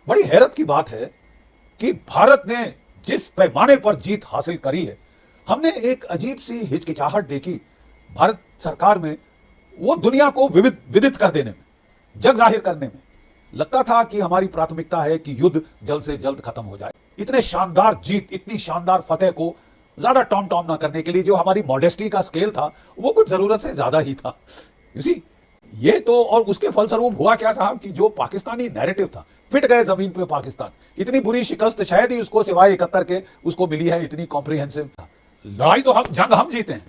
बड़ी हैरत की बात है कि भारत ने जिस पैमाने पर जीत हासिल करी है, हमने एक अजीब सी हिचकिचाहट देखी भारत सरकार में, वो दुनिया को विदित कर देने में, जग जाहिर करने में। लगता था कि हमारी प्राथमिकता है कि युद्ध जल्द से जल्द खत्म हो जाए। इतने शानदार जीत, इतनी शानदार फतेह को ज्यादा टॉम टॉम ना करने के लिए जो हमारी मॉडेस्टी का स्केल था, वो कुछ जरूरत से ज्यादा ही था। इसी ये तो, और उसके फलस्वरूप हुआ क्या साहब कि जो पाकिस्तानी नैरेटिव था, पिट गए जमीन पे पाकिस्तान। इतनी बुरी शिकस्त शायद ही उसको सिवाय 71 के उसको मिली है, इतनी कॉम्प्रिहेंसिव था। लड़ाई तो जंग हम जीते हैं।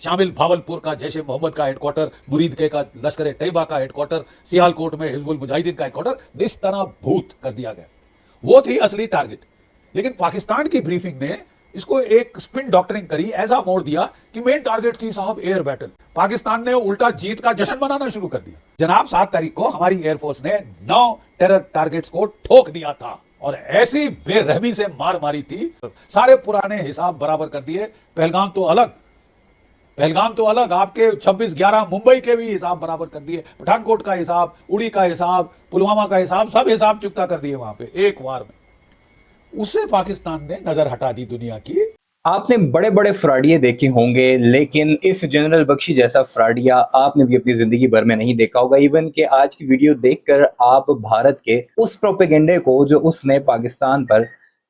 शामिल भावलपुर का जैश ए मोहम्मद का हेडक्वार्टर, मुरीदके का लश्कर ए तैयबा का हेडक्वार्टर, सियालकोट में हिजबुल मुजाहिदीन का हेडक्वार्टर निस्तना भूत कर दिया गया। वो थी असली टारगेट। लेकिन पाकिस्तान की ब्रीफिंग ने इसको एक स्पिन डॉक्टरिंग करी, ऐसा मोड़ दिया कि मेन टारगेट थी साहब एयर बैटल। पाकिस्तान ने उल्टा जीत का जश्न मनाना शुरू कर दिया। जनाब 7 तारीख को हमारी एयरफोर्स ने 9 टेरर टारगेट्स को ठोक दिया था और ऐसी बेरहमी से मार मारी थी, सारे पुराने हिसाब बराबर कर दिए। पहलगाम तो अलग, आपके 26/11 मुंबई के भी हिसाब बराबर कर दिए, पठानकोट का हिसाब, उड़ी का हिसाब, पुलवामा का हिसाब, सब हिसाब चुकता कर दिए वहां पे एक बार में। उससे पाकिस्तान ने नजर हटा दी दुनिया की। आपने बड़े बड़े फ्रॉडिये देखे होंगे, लेकिन इस जनरल बख्शी जैसा फ्रॉडिया आपने भी अपनी जिंदगी भर में नहीं देखा होगा। इवन कि आज की वीडियो देखकर आप भारत के उस प्रोपेगेंडे को जो उसने पाकिस्तान पर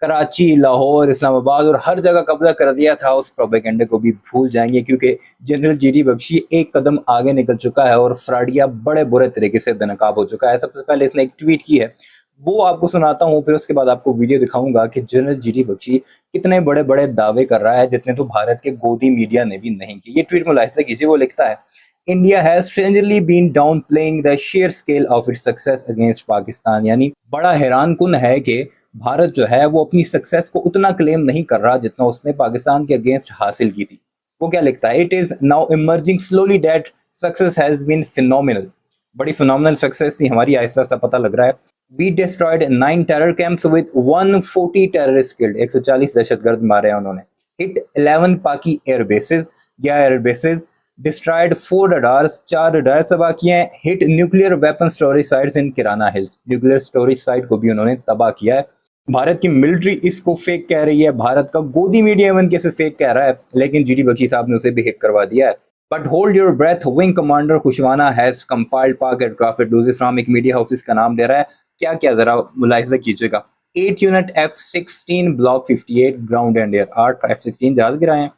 कराची, लाहौर, इस्लामाबाद और हर जगह कब्जा कर दिया था, उस प्रोपेगेंडे को भी भूल जाएंगे, क्योंकि जनरल जीडी बख्शी एक कदम आगे निकल चुका है और फ्रॉडिया बड़े बुरे तरीके से बेनकाब हो चुका है। सबसे पहले इसने एक ट्वीट की है, वो आपको सुनाता हूँ, फिर उसके बाद आपको वीडियो दिखाऊंगा कि जनरल जीडी बख्शी कितने बड़े बड़े दावे कर रहा है, जितने तो भारत के गोदी मीडिया ने भी नहीं किए। ये ट्वीट मुलाहिजा कीजिए, वो लिखता है, India has strangely been downplaying the sheer scale of its success against Pakistan. यानी बड़ा हैरान कुन है कि भारत जो है वो अपनी सक्सेस को उतना क्लेम नहीं कर रहा जितना उसने पाकिस्तान के अगेंस्ट हासिल की थी। वो क्या लिखता है, it is now emerging slowly that success has been phenomenal. बड़ी फिनोमिनल सक्सेस थी हमारी, आहिस्ता सा पता लग रहा है। We destroyed 9 terror camps with 140 terrorists killed. 140 दहशतगर्द मारे हैं उन्होंने। Hit 11 पाकि air bases, 11 air bases, destroyed 4 radars, 4 radar तबाह किए हैं। Hit nuclear weapon storage sites in kirana hills, nuclear storage site को भी उन्होंने तबाह किया है। भारत की मिलिट्री इसको फेक कह रही है, भारत का गोदी मीडिया इवन कैसे फेक कह रहा है, लेकिन जीडी बख्शी साहब ने उसे भी हिट करवा दिया है। But hold your breath, Wing Commander खुशवाना has compiled Pak aircraft losses from एक मीडिया हाउस इसका नाम दे रहा है। क्या क्या जरा मुलाहिजा कीजिएगा। 8 unit F-16 block 58 ground and air, 8 F-16 जहाज गिराए हैं।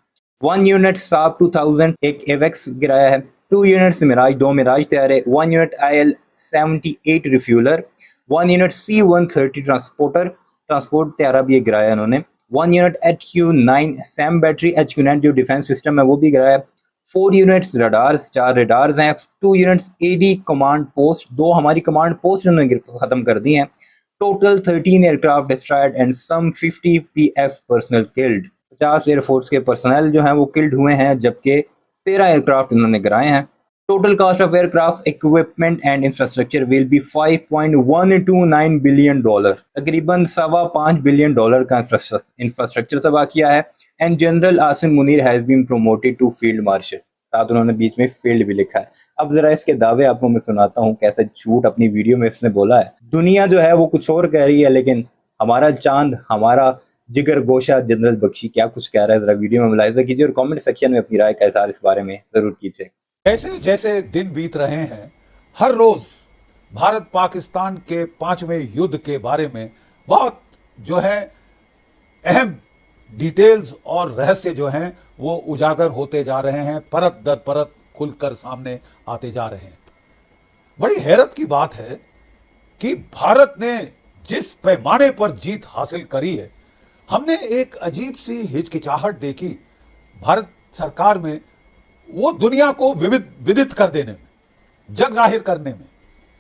1 यूनिट साब 2000 एक एवेक्स गिराया है। 2 यूनिट्स मिराज, 2 मिराज तैयार है। 1 unit IL-78 refueller, 1 unit C-130 transport तैयारा भी गिराया इन्होंने। 1 unit HQ-9 Sam battery, HQ-9 जो डिफेंस सिस्टम है वो भी गिराया। 4 यूनिट्स रडार्स, 4 रडार्स हैं। 2 यूनिट्स AD कमांड पोस्ट, 2 हमारी कमांड पोस्ट उन्होंने खत्म कर दी हैं। Total 13 aircraft destroyed and some 50 PF personnel killed. 50 air force के पर्सनल जो हैं वो किल्ड हुए हैं, जबकि 13 एयरक्राफ्ट इन्होंने गिराए हैं। Total cost of aircraft equipment and infrastructure will be $5.129 billion. तकरीबन $5.25 बिलियन का इंफ्रास्ट्रक्चर तबाह किया है। And general Asim Munir has been promoted to field marshal, साथ उन्होंने बीच में फील्ड भी लिखा है। अब जरा इसके दावे आपको मैं सुनाता हूँ, कैसा झूठ अपनी वीडियो में इसने बोला है। दुनिया जो है वो कुछ और कह रही है, लेकिन हमारा चांद, हमारा जिगर गोशा जनरल बख्शी क्या कुछ कह रहा है, जरा वीडियो में मुलाहिजा कीजिए और कमेंट सेक्शन में अपनी राय का इज़हार इस बारे में जरूर कीजिए। जैसे जैसे दिन बीत रहे हैं, हर रोज भारत पाकिस्तान के 5वें युद्ध के बारे में बहुत जो है अहम डिटेल्स और रहस्य जो हैं वो उजागर होते जा रहे हैं, परत दर परत खुलकर सामने आते जा रहे हैं। बड़ी हैरत की बात है कि भारत ने जिस पैमाने पर जीत हासिल करी है, हमने एक अजीब सी हिचकिचाहट देखी भारत सरकार में, वो दुनिया को विदित कर देने में, जग जाहिर करने में।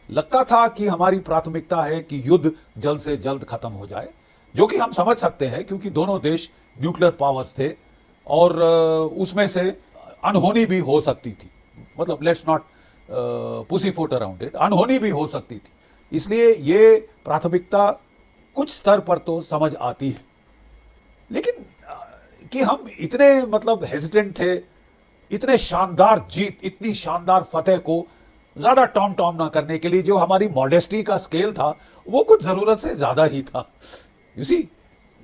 लगता था कि हमारी प्राथमिकता है कि युद्ध जल्द से जल्द खत्म हो जाए, जो कि हम समझ सकते हैं क्योंकि दोनों देश न्यूक्लियर पावर्स थे और उसमें से अनहोनी भी हो सकती थी। मतलब let's not pussy foot around it, अनहोनी भी हो सकती थी। इसलिए ये प्राथमिकता कुछ स्तर पर तो समझ आती है, लेकिन कि हम इतने मतलब हेजिटेंट थे, इतने शानदार जीत, इतनी शानदार फतेह को ज्यादा टॉम टॉम ना करने के लिए जो हमारी मॉडेस्टी का स्केल था, वो कुछ जरूरत से ज्यादा ही था। यू सी,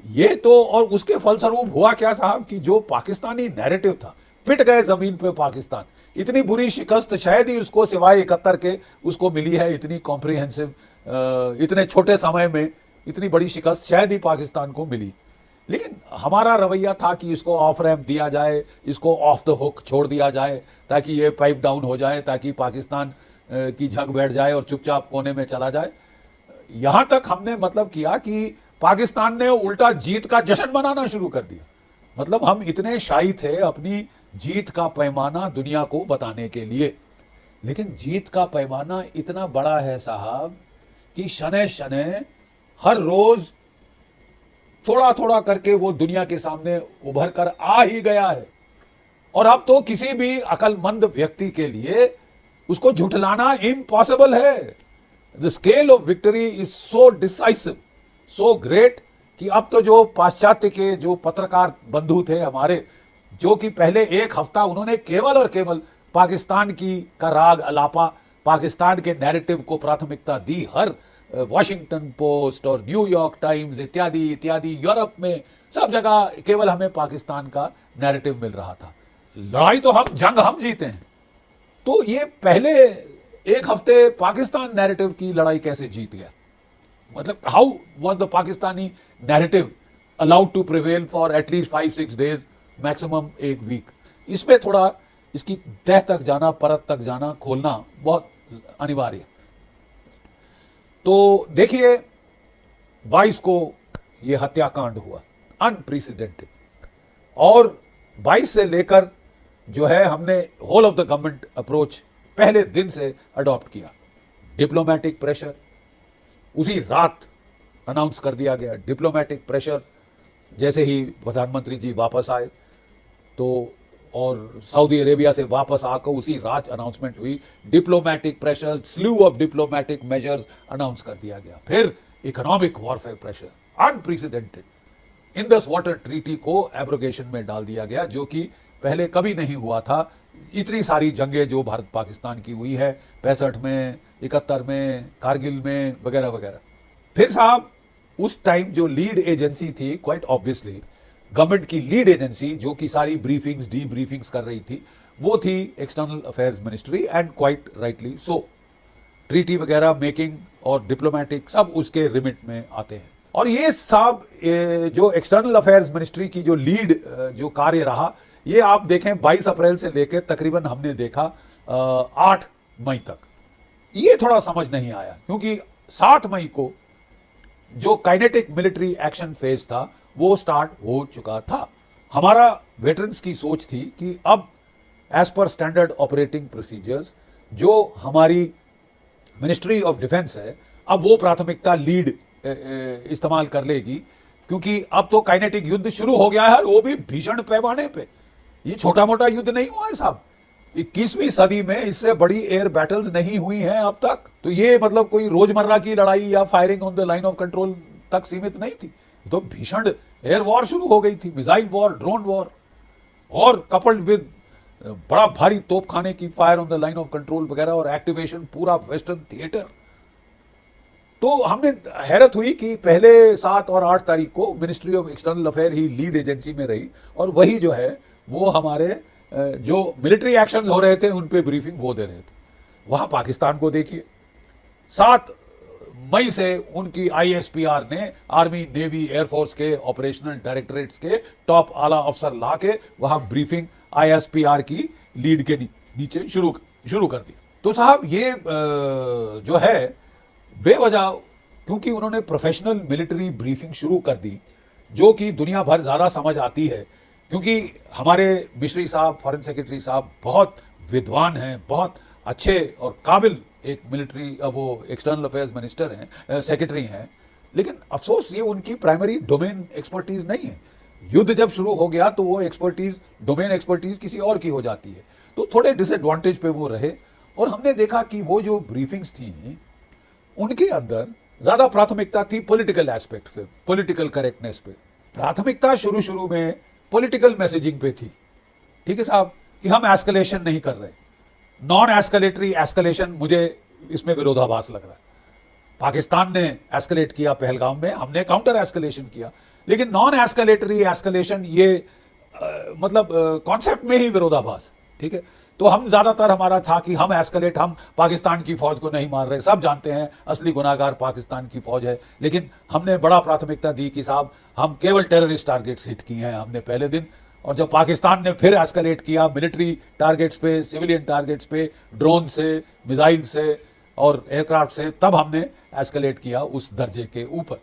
ये तो, और उसके फलस्वरूप हुआ क्या साहब कि जो पाकिस्तानी नैरेटिव था, पिट गए जमीन पे पाकिस्तान। इतनी बुरी शिकस्त शायद ही उसको सिवाय 71 के उसको मिली है, इतनी कॉम्प्रिहेंसिव, इतने छोटे समय में इतनी बड़ी शिकस्त शायद ही पाकिस्तान को मिली। लेकिन हमारा रवैया था कि इसको ऑफ रैम्प दिया जाए, इसको ऑफ द हुक छोड़ दिया जाए, ताकि ये पाइप डाउन हो जाए, ताकि पाकिस्तान की झक बैठ जाए और चुपचाप कोने में चला जाए। यहां तक हमने मतलब किया कि पाकिस्तान ने उल्टा जीत का जश्न मनाना शुरू कर दिया। मतलब हम इतने शाही थे अपनी जीत का पैमाना दुनिया को बताने के लिए। लेकिन जीत का पैमाना इतना बड़ा है साहब कि शनै शनै हर रोज थोड़ा थोड़ा करके वो दुनिया के सामने उभर कर आ ही गया है। और अब तो किसी भी अकलमंद व्यक्ति के लिए उसको झुठलाना इम्पॉसिबल है। The scale of victory is so decisive, so great, कि अब तो जो पाश्चात्य के जो पत्रकार बंधु थे हमारे, जो कि पहले एक हफ्ता उन्होंने केवल और केवल पाकिस्तान की का राग अलापा, पाकिस्तान के नैरेटिव को प्राथमिकता दी, हर वॉशिंगटन पोस्ट और न्यूयॉर्क टाइम्स इत्यादि इत्यादि, यूरोप में सब जगह केवल हमें पाकिस्तान का नैरेटिव मिल रहा था। लड़ाई तो जंग हम जीते हैं। तो ये पहले एक हफ्ते पाकिस्तान नैरेटिव की लड़ाई कैसे जीत गया? मतलब how was the Pakistani narrative allowed to prevail for at least 5-6 days, maximum एक वीक? इसमें थोड़ा इसकी तह तक जाना, परत तक जाना, खोलना बहुत अनिवार्य है। तो देखिए 22 को यह हत्याकांड हुआ, अनप्रेसिडेंटेड, और 22 से लेकर जो है हमने whole of the government approach पहले दिन से अडॉप्ट किया। डिप्लोमेटिक प्रेशर उसी रात अनाउंस कर दिया गया। डिप्लोमेटिक प्रेशर जैसे ही प्रधानमंत्री जी वापस आए तो, और सऊदी अरेबिया से वापस आकर उसी रात अनाउंसमेंट हुई। Diplomatic pressure, स्लू of diplomatic measures announce कर दिया गया। फिर economic warfare pressure unprecedented, Indus water treaty को एब्रोगेशन में डाल दिया गया, जो कि पहले कभी नहीं हुआ था। इतनी सारी जंगें जो भारत पाकिस्तान की हुई है, 65 में, 71 में, कारगिल में, वगैरह वगैरह। फिर साहब उस टाइम जो लीड एजेंसी थी, क्वाइट ऑब्वियसली गवर्नमेंट की लीड एजेंसी जो कि सारी ब्रीफिंग्स डी ब्रीफिंग्स कर रही थी, वो थी external affairs ministry, and quite rightly so. Treaty वगैरह मेकिंग और डिप्लोमेटिक सब उसके रिमिट में आते हैं। और ये साहब जो एक्सटर्नल अफेयर्स मिनिस्ट्री की जो लीड जो कार्य रहा, ये आप देखें 22 अप्रैल से लेकर तकरीबन हमने देखा 8 मई तक। ये थोड़ा समझ नहीं आया, क्योंकि 7 मई को जो काइनेटिक मिलिट्री एक्शन फेज था वो स्टार्ट हो चुका था। हमारा वेटरन्स की सोच थी कि अब as per standard operating procedures जो हमारी मिनिस्ट्री ऑफ डिफेंस है, अब वो प्राथमिकता लीड इस्तेमाल कर लेगी, क्योंकि अब तो काइनेटिक युद्ध शुरू हो गया है, और वो भी भीषण पैमाने पे। ये छोटा मोटा युद्ध नहीं हुआ है साहब। 21वीं सदी में इससे बड़ी एयर बैटल्स नहीं हुई हैं अब तक। तो ये मतलब कोई रोजमर्रा की लड़ाई या firing on the line of control तक सीमित नहीं थी, तो भीषण एयर वॉर शुरू हो गई थी, मिसाइल वॉर, ड्रोन वॉर, और कपल्ड विद बड़ा भारी तोपखाने की fire on the line of control वगैरह, और एक्टिवेशन पूरा वेस्टर्न थिएटर। तो हमने हैरत हुई कि पहले 7 और 8 तारीख को ministry of external affair he lead agency में रही, और वही जो है वो हमारे जो मिलिट्री एक्शंस हो रहे थे उन पे ब्रीफिंग वो दे रहे थे। वहां पाकिस्तान को देखिए, 7 मई से उनकी आईएसपीआर ने आर्मी, नेवी, एयरफोर्स के ऑपरेशनल डायरेक्टरेट्स के टॉप आला अफसर ला के वहां ब्रीफिंग आईएसपीआर की लीड के नीचे शुरू कर दी। तो साहब ये जो है बेवजह, क्योंकि उन्होंने प्रोफेशनल मिलिट्री ब्रीफिंग शुरू कर दी, जो कि दुनिया भर ज्यादा समझ आती है, क्योंकि हमारे मिश्री साहब, फॉरेन सेक्रेटरी साहब बहुत विद्वान हैं, बहुत अच्छे और काबिल एक मिलिट्री वो एक्सटर्नल अफेयर्स मिनिस्टर हैं, सेक्रेटरी हैं। लेकिन अफसोस ये उनकी प्राइमरी डोमेन एक्सपर्टीज नहीं है। युद्ध जब शुरू हो गया तो वो एक्सपर्टीज, डोमेन एक्सपर्टीज किसी और की हो जाती है, तो थोड़े डिसएडवांटेज पे वो रहे। और हमने देखा कि वो जो ब्रीफिंग्स थी उनके अंदर ज्यादा प्राथमिकता थी पॉलिटिकल एस्पेक्ट पे, पॉलिटिकल करेक्टनेस पे। प्राथमिकता शुरू में पॉलिटिकल मैसेजिंग पे थी, ठीक है साहब, कि हम एस्केलेशन नहीं कर रहे। नॉन एस्केलेटरी एस्केलेशन, मुझे इसमें विरोधाभास लग रहा है। पाकिस्तान ने एस्केलेट किया पहलगाम में, हमने काउंटर एस्केलेशन किया, लेकिन नॉन एस्केलेटरी एस्केलेशन ये मतलब कॉन्सेप्ट में ही विरोधाभास। ठीक है, तो हम ज्यादातर हमारा था कि हम एस्केलेट, हम पाकिस्तान की फौज को नहीं मार रहे, सब जानते हैं असली गुनाहगार पाकिस्तान की फौज है, लेकिन हमने बड़ा प्राथमिकता दी कि साहब हम केवल टेररिस्ट टारगेट्स हिट किए हैं हमने पहले दिन। और जब पाकिस्तान ने फिर एस्केलेट किया मिलिट्री टारगेट्स पे, सिविलियन टारगेट्स पे, ड्रोन से, मिसाइल से और एयरक्राफ्ट से, तब हमने एस्केलेट किया उस दर्जे के ऊपर।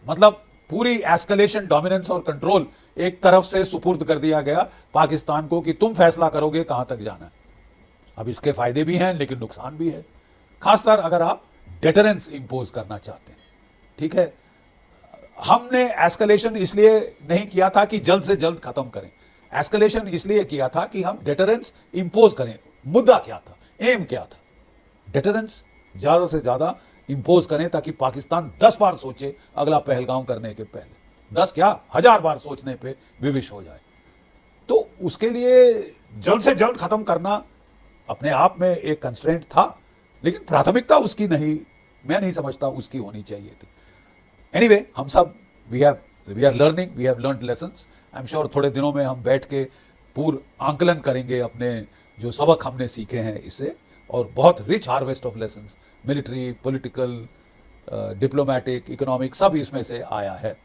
मतलब पूरी एस्केलेशन, डोमिनेंस और कंट्रोल एक तरफ से सुपुर्द कर दिया गया पाकिस्तान को कि तुम फैसला करोगे कहां तक जाना है। अब इसके फायदे भी हैं लेकिन नुकसान भी है, खासकर अगर आप डेटरेंस इंपोज करना चाहते हैं। ठीक है, हमने एस्केलेशन इसलिए नहीं किया था कि जल्द से जल्द खत्म करें, एस्केलेशन इसलिए किया था कि हम डेटरेंस इंपोज करें। मुद्दा क्या था, एम क्या था? डेटरेंस ज्यादा से ज्यादा इंपोज करें ताकि पाकिस्तान 10 बार सोचे अगला पहलगाम करने के पहले, 10 क्या 1000 बार सोचने पे विवश हो जाए। तो उसके लिए जल्द से जल्द खत्म करना अपने आप में एक कंस्ट्रेंट था, लेकिन प्राथमिकता उसकी नहीं, मैं नहीं समझता उसकी होनी चाहिए थी। एनीवे, हम सब we are learning, we have learned lessons. I am sure थोड़े दिनों में हम बैठ के पूर्ण आंकलन करेंगे अपने जो सबक हमने सीखे हैं इससे, और बहुत rich harvest of lessons, military, political, diplomatic, economic, सब इसमें से आया है।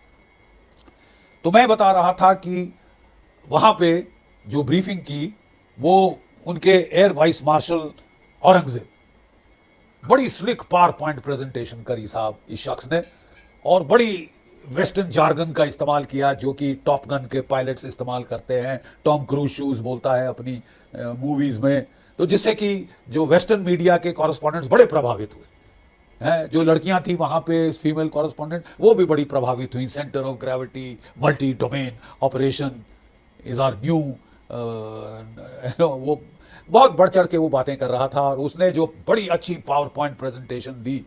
तो मैं बता रहा था कि वहां पे जो ब्रीफिंग की वो उनके एयर वाइस मार्शल औरंगजेब, बड़ी स्लिक पावर पॉइंट प्रेजेंटेशन करी साहब इस शख्स ने, और बड़ी वेस्टर्न जार्गन का इस्तेमाल किया जो कि टॉप गन के पायलट्स इस्तेमाल करते हैं, टॉम क्रूज शूज बोलता है अपनी मूवीज में, तो जिससे कि जो वेस्टर्न मीडिया के कॉरेस्पॉन्डेंट्स बड़े प्रभावित हुए हैं। जो लड़कियां थी वहां पे फीमेल कॉरेस्पॉन्डेंट, वो भी बड़ी प्रभावित हुई। Centre of gravity, multi domain operation is are new, वो बहुत बढ़ चढ़ के वो बातें कर रहा था, और उसने जो बड़ी अच्छी पावर पॉइंट प्रेजेंटेशन दी